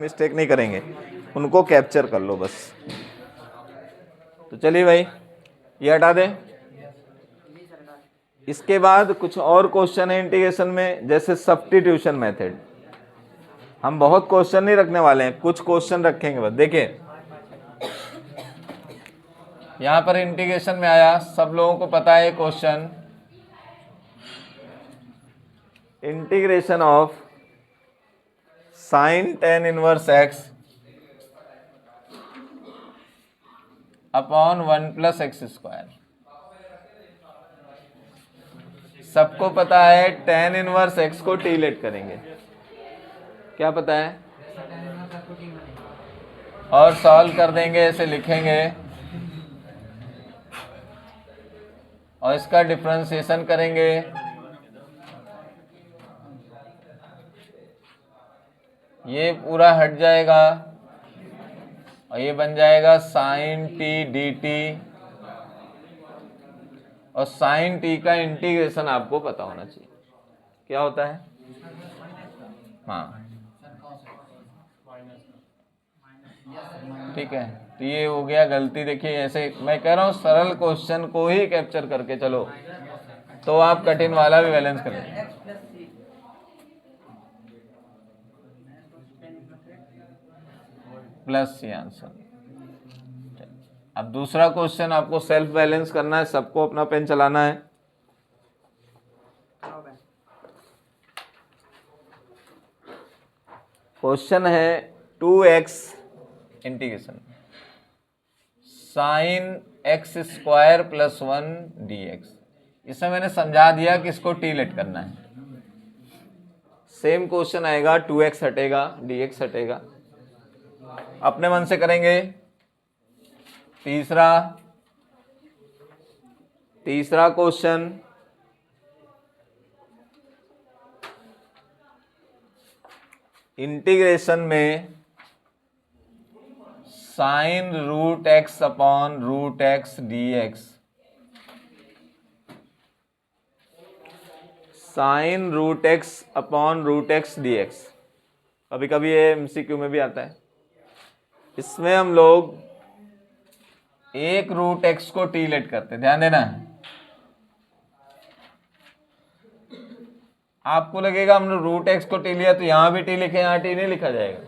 Mistake नहीं करेंगे, उनको कैप्चर कर लो बस। तो चलिए भाई ये हटा दें। इसके बाद कुछ और क्वेश्चन है इंटीग्रेशन में, जैसे सब्स्टिट्यूशन मेथड। हम बहुत क्वेश्चन नहीं रखने वाले हैं, कुछ क्वेश्चन रखेंगे बस। देखिए यहां पर इंटीग्रेशन में आया, सब लोगों को पता है question, integration of sine tan inverse x upon 1 + x²। सबको पता है टेन इनवर्स एक्स को टी लेट करेंगे, क्या पता है, और सॉल्व कर देंगे, ऐसे लिखेंगे और इसका डिफरेंशिएशन करेंगे। ये पूरा हट जाएगा और ये बन जाएगा साइन टी डी टी, और साइन टी का इंटीग्रेशन आपको पता होना चाहिए क्या होता है। हाँ ठीक है, तो ये हो गया गलती। देखिए ऐसे मैं कह रहा हूँ सरल क्वेश्चन को ही कैप्चर करके चलो, तो आप कठिन वाला भी बैलेंस कर लेंगे। प्लस ये आंसर। अब दूसरा क्वेश्चन आपको सेल्फ बैलेंस करना है, सबको अपना पेन चलाना है। क्वेश्चन है 2x integration sign x² + 1 dx। इसमें मैंने समझा दिया कि इसको टी लेट करना है। सेम क्वेश्चन आएगा, 2x हटेगा, dx हटेगा, अपने मन से करेंगे। तीसरा क्वेश्चन इंटीग्रेशन में sine √x upon √x dx, sine √x upon √x dx। कभी कभी ये एमसीक्यू में भी आता है। इसमें हम लोग एक √x को टी लेट करते, ध्यान देना है। आपको लगेगा हमने √x को टी लिया तो यहां भी टी लिखे, यहां टी नहीं लिखा जाएगा।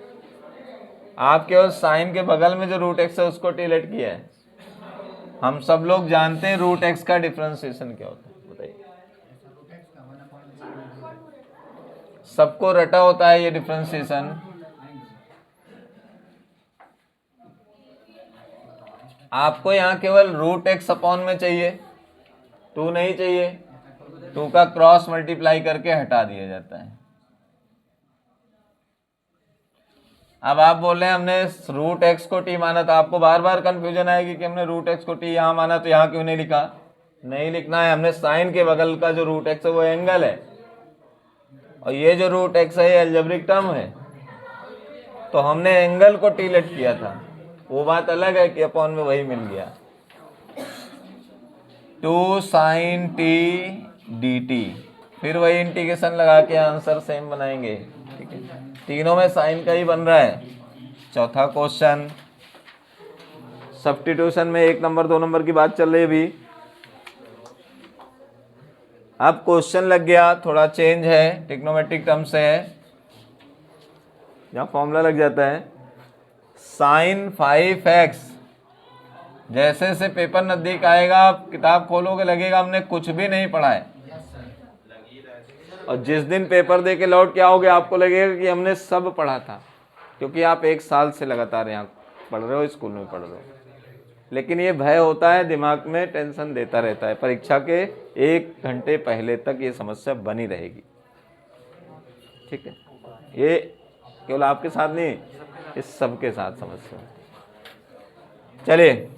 आप केवल साइन के बगल में जो √x है उसको टी लेट किया है। हम सब लोग जानते हैं √x का डिफरेंशिएशन क्या होता है, बताइए। सबको रटा होता है ये डिफरेंशिएशन। आपको यहाँ केवल √x अपॉन में चाहिए, 2 नहीं चाहिए, 2 का क्रॉस मल्टीप्लाई करके हटा दिया जाता है। अब आप बोल रहे हैं हमने √x को t माना था, आपको बार बार कंफ्यूजन आएगी कि हमने √x को t यहाँ माना तो यहाँ क्यों नहीं लिखा। नहीं लिखना है, हमने साइन के बगल का जो √x है वो एंगल है, और ये जो √x है ये अलजेब्रिक टर्म है, तो हमने एंगल को टी लेट किया था। वो बात अलग है कि अपॉन में वही मिल गया। 2 sin t dt, फिर वही इंटीग्रेशन लगा के आंसर सेम बनाएंगे। ठीक है, तीनों में साइन का ही बन रहा है। चौथा क्वेश्चन सब्स्टिट्यूशन में 1 नंबर 2 नंबर की बात चल रही है अभी। अब क्वेश्चन लग गया, थोड़ा चेंज है, ट्रिग्नोमेट्रिक टर्म से है, जहाँ फॉर्मूला लग जाता है साइन 5x। जैसे जैसे पेपर नजदीक आएगा आप किताब खोलोगे लगेगा हमने कुछ भी नहीं पढ़ा है, और जिस दिन पेपर दे के लौट के आओगे आपको लगेगा कि हमने सब पढ़ा था, क्योंकि आप 1 साल से लगातार यहाँ पढ़ रहे हो, स्कूल में पढ़ रहे हो। लेकिन ये भय होता है, दिमाग में टेंशन देता रहता है, परीक्षा के 1 घंटे पहले तक ये समस्या बनी रहेगी। ठीक है, ये केवल आपके साथ नहीं, इस सबके साथ समस्या। चलिए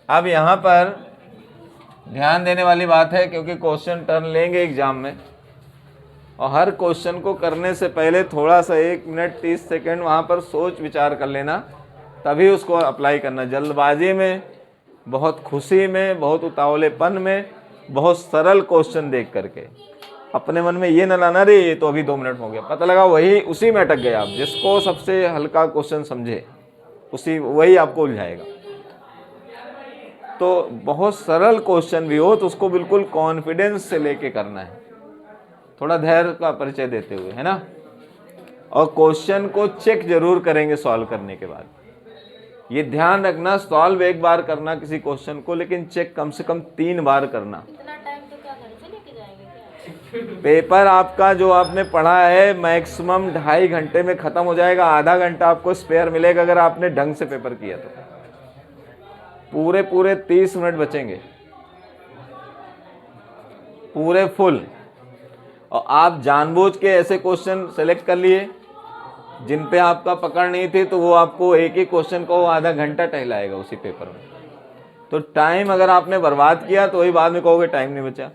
अब यहाँ पर ध्यान देने वाली बात है, क्योंकि क्वेश्चन टर्न लेंगे एग्जाम में, और हर क्वेश्चन को करने से पहले थोड़ा सा 1 मिनट 30 सेकंड वहाँ पर सोच विचार कर लेना, तभी उसको अप्लाई करना। जल्दबाजी में, बहुत खुशी में, बहुत उतावलेपन में, बहुत सरल क्वेश्चन देख करके अपने मन में ये न लाना, रे ये तो अभी 2 मिनट में हो गया, पता लगा वही उसी में अटक गए आप। जिसको सबसे हल्का क्वेश्चन समझे उसी वही आपको उलझाएगा। तो बहुत सरल क्वेश्चन भी हो तो उसको बिल्कुल कॉन्फिडेंस से लेके करना है, थोड़ा धैर्य का परिचय देते हुए, है ना। और क्वेश्चन को चेक जरूर करेंगे सॉल्व करने के बाद। ये ध्यान रखना, सॉल्व एक बार करना किसी क्वेश्चन को, लेकिन चेक कम से कम 3 बार करना। इतना टाइम तो क्या घर से लेके जाएंगे क्या? पेपर आपका जो आपने पढ़ा है मैक्सिमम 2.5 घंटे में खत्म हो जाएगा। आधा घंटा आपको स्पेयर मिलेगा अगर आपने ढंग से पेपर किया तो। पूरे 30 मिनट बचेंगे, पूरे फुल। और आप जानबूझ के ऐसे क्वेश्चन सेलेक्ट कर लिए जिन पे आपका पकड़ नहीं थी, तो वो आपको एक ही क्वेश्चन को आधा घंटा टहलाएगा उसी पेपर में। तो टाइम अगर आपने बर्बाद किया तो वही बाद में कहोगे टाइम नहीं बचा।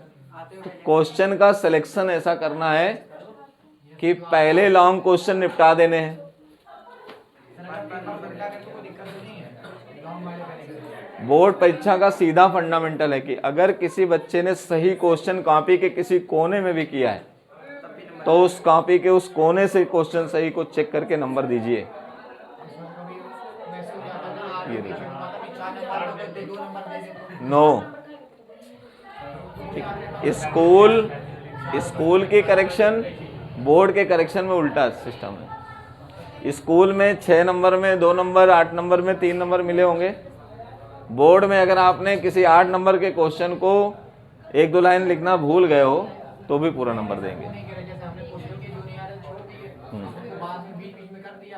तो क्वेश्चन का सिलेक्शन ऐसा करना है कि पहले लॉन्ग क्वेश्चन निपटा देने हैं। बोर्ड परीक्षा का सीधा फंडामेंटल है कि अगर किसी बच्चे ने सही क्वेश्चन कॉपी के किसी कोने में भी किया है तो उस कॉपी के उस कोने से क्वेश्चन सही को चेक करके नंबर दीजिए। ये देखिए, नो, स्कूल की करेक्शन बोर्ड के करेक्शन में उल्टा सिस्टम है। स्कूल में 6 नंबर में 2 नंबर, 8 नंबर में 3 नंबर मिले होंगे। बोर्ड में अगर आपने किसी 8 नंबर के क्वेश्चन को 1-2 लाइन लिखना भूल गए हो तो भी पूरा नंबर देंगे।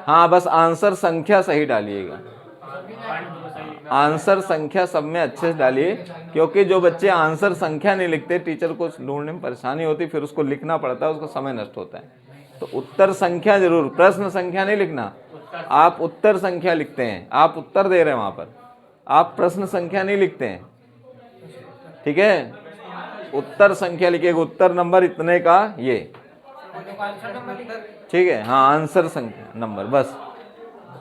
हाँ, बस आंसर संख्या सही डालिएगा। आंसर संख्या सब में अच्छे से डालिए, क्योंकि जो बच्चे आंसर संख्या नहीं लिखते टीचर को ढूंढने में परेशानी होती, फिर उसको लिखना पड़ता है, उसको समय नष्ट होता है। तो उत्तर संख्या जरूर, प्रश्न संख्या नहीं लिखना। आप उत्तर संख्या लिखते हैं, आप उत्तर दे रहे हैं वहां पर, आप प्रश्न संख्या नहीं लिखते हैं, ठीक है। उत्तर संख्या लिखिएगा, उत्तर नंबर इतने का ये, ठीक है। हाँ, आंसर संख्या नंबर, बस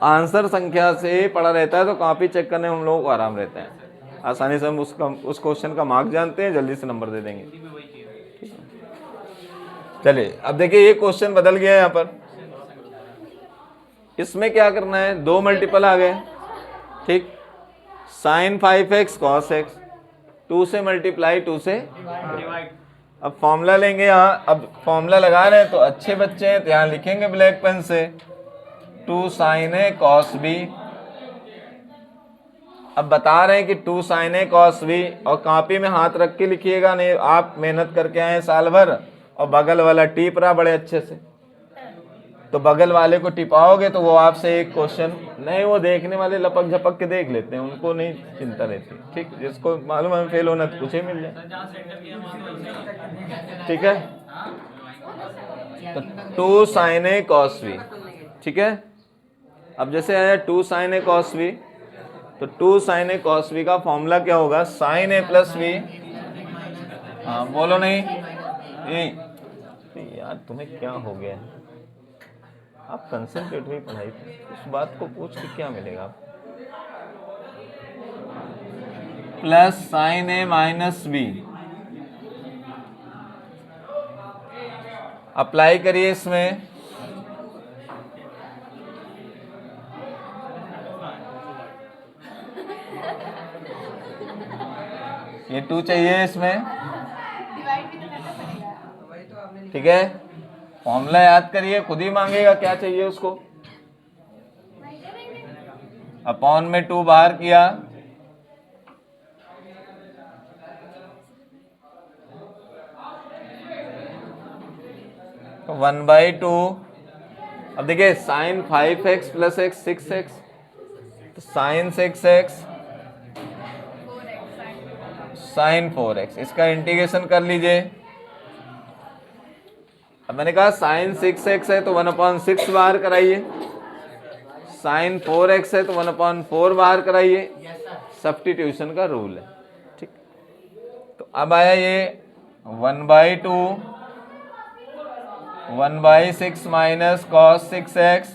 आंसर संख्या से पढ़ा रहता है तो कॉपी चेक करने में हम लोगों को आराम रहता है। आसानी से हम उस क्वेश्चन का मार्क जानते हैं, जल्दी से नंबर दे देंगे। चलिए अब देखिए ये क्वेश्चन बदल गया है यहाँ पर। इसमें क्या करना है, 2 मल्टीपल आ गए, ठीक। sin 5x cos x, 2 से मल्टीप्लाई 2 से डिवाइड। अब फॉर्मूला लेंगे यहाँ, अब फॉर्मूला लगा रहे हैं तो अच्छे बच्चे हैं तो यहाँ लिखेंगे ब्लैक पेन से 2 sin a cos b। अब बता रहे हैं कि 2 sin a cos b, और कॉपी में हाथ रख के लिखिएगा, नहीं आप मेहनत करके आए साल भर और बगल वाला टीप रहा बड़े अच्छे से, तो बगल वाले को टिपाओगे तो वो आपसे एक क्वेश्चन नहीं, वो देखने वाले लपक झपक के देख लेते हैं, उनको नहीं चिंता रहती, ठीक। जिसको मालूम है फेल होना तो कुछ ही मिल जाए, ठीक है। तो 2 sin a cos b, ठीक है। अब जैसे आया 2 sin a cos b, तो 2 sin a cos b का फॉर्मूला क्या होगा, sin a प्लस b। हाँ बोलो नहीं, यार तुम्हें क्या हो गया है, आप कंसंट्रेट हुई पढ़ाई पे, उस बात को पूछ के क्या मिलेगा। प्लस साइन ए माइनस बी, अप्लाई करिए इसमें, ये 2 चाहिए इसमें, ठीक है। फॉर्मूला याद करिए, खुद ही मांगेगा क्या चाहिए उसको। अपॉन में 2 बाहर किया, तो 1/2। अब देखिए sign 5x plus x 6x, तो साइन 6x साइन 4x, इसका इंटीग्रेशन कर लीजिए। अब मैंने कहा साइन 6x है तो 1/6 बाहर कराइए, साइन 4x है तो 1/4 बाहर कराइए, सब्स्टिट्यूशन का रूल है, ठीक। तो अब आया ये 1/2 1/6 minus cos 6x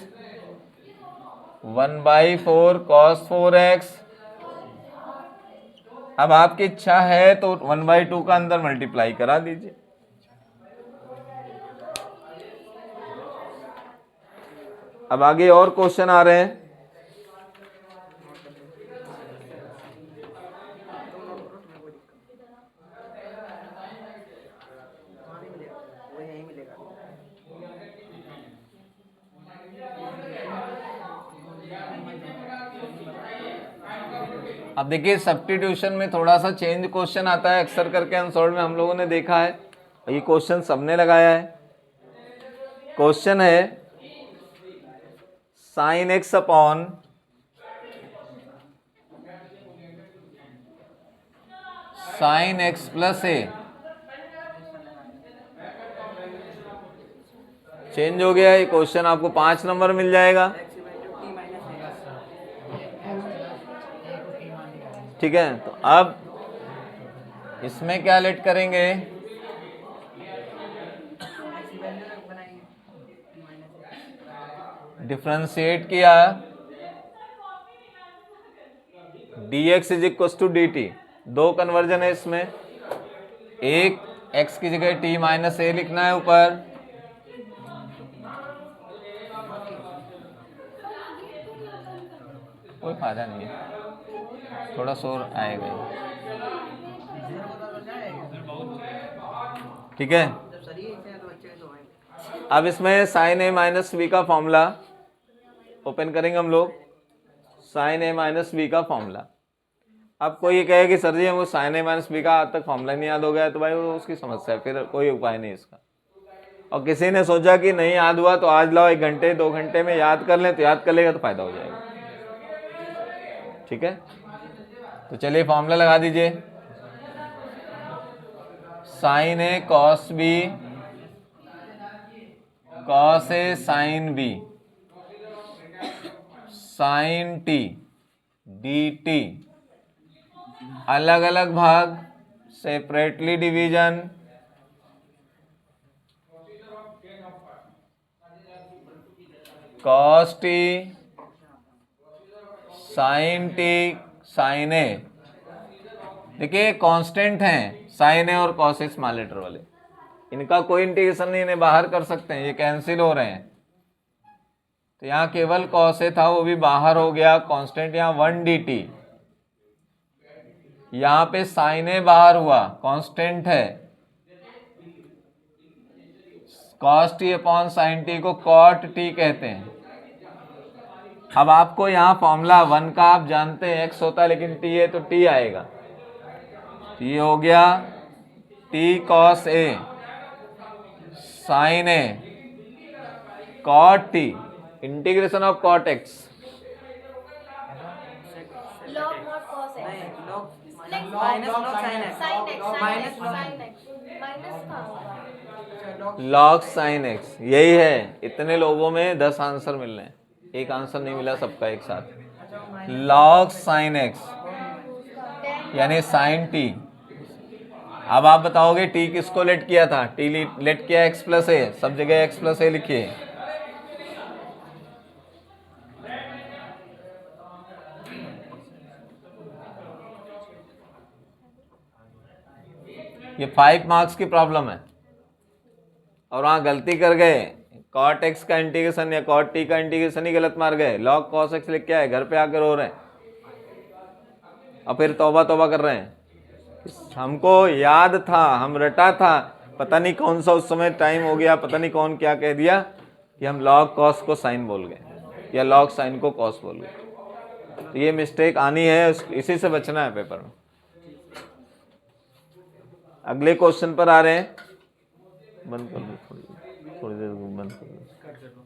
1/4 cos 4x। अब आपकी इच्छा है तो 1/2 का अंदर मल्टीप्लाई करा दीजिए, अब आगे और क्वेश्चन आ रहे हैं। अब देखिए सब्स्टिट्यूशन में थोड़ा सा चेंज क्वेश्चन आता है अक्सर करके, अनसॉल्व में हम लोगों ने देखा है। ये क्वेश्चन सबने लगाया है। क्वेश्चन है sine x upon sine x plus ए चेंज हो गया है। ये क्वेश्चन आपको 5 नंबर मिल जाएगा। ठीक है, तो अब इसमें क्या लेट करेंगे, डिफरेंशिएट किया dx is equal to dt। दो कन्वर्जन है इसमें, एक x की जगह t माइनस ए लिखना है ऊपर, कोई फायदा नहीं है, थोड़ा शोर आएगा। ठीक है, अब इसमें साइन ए माइनस बी का फॉर्मूला ओपन करेंगे हम लोग। साइन ए माइनस बी का फॉर्मूला, अब कोई ये कहे कि सर जी हमको साइन ए माइनस बी का आज तक फॉर्मूला नहीं याद हो गया, तो भाई वो उसकी समस्या है, फिर कोई उपाय नहीं इसका। और किसी ने सोचा कि नहीं याद हुआ तो आज लाओ 1 घंटे 2 घंटे में याद कर लें, तो याद कर लेगा तो फायदा हो जाएगा। ठीक है, तो चलिए फॉर्मूला लगा दीजिए। Sine A cos B cos A sine B sine t d t, अलग अलग भाग separately division cos t sine t sine A. देखिए कांस्टेंट हैं साइन ए और कॉस ए स्मॉल लेटर वाले, इनका कोई इंटीग्रेशन नहीं, इन्हें बाहर कर सकते हैं, ये कैंसिल हो रहे हैं। तो यहाँ केवल कॉस ए था, वो भी बाहर हो गया। कांस्टेंट यहाँ 1 dt, यहाँ पे साइन ए बाहर हुआ, कांस्टेंट है। Cos T upon sine T को कॉट टी कहते हैं। अब आपको यहाँ फॉर्मूला 1 का आप जानते हैं x होता है, लेकिन t है तो t आएगा। ये हो गया t cos a sin a cot t integration of cot x। log not cos x, minus log sin x, sin x, minus sin x, minus कहाँ होगा? log sin x, यही है। इतने लोगों में 10 आंसर मिल रहे हैं, एक आंसर नहीं मिला सबका एक साथ। log sin x यानी sin t। अब आप बताओगे t किसको लेट किया था? t लेट किया x प्लस ए, सब जगह x प्लस ए लिखिए। ये 5 मार्क्स की प्रॉब्लम है और वहां गलती कर गए, cot x का इंटीग्रेशन या cot t का इंटीग्रेशन ही गलत मार गए, log cos x लिख के आए, घर पे आकर रो रहे हैं और फिर तौबा तौबा कर रहे हैं। हमको याद था, हम रटा था, पता नहीं कौन सा उस समय टाइम हो गया, पता नहीं कौन क्या कह दिया कि हम log cos को sin बोल गए या log sin को cos बोल गए। तो ये मिस्टेक आनी है, इसी से बचना है पेपर में। अगले क्वेश्चन पर आ रहे हैं। बंद कर दो, थोड़ी देर बंद कर दो।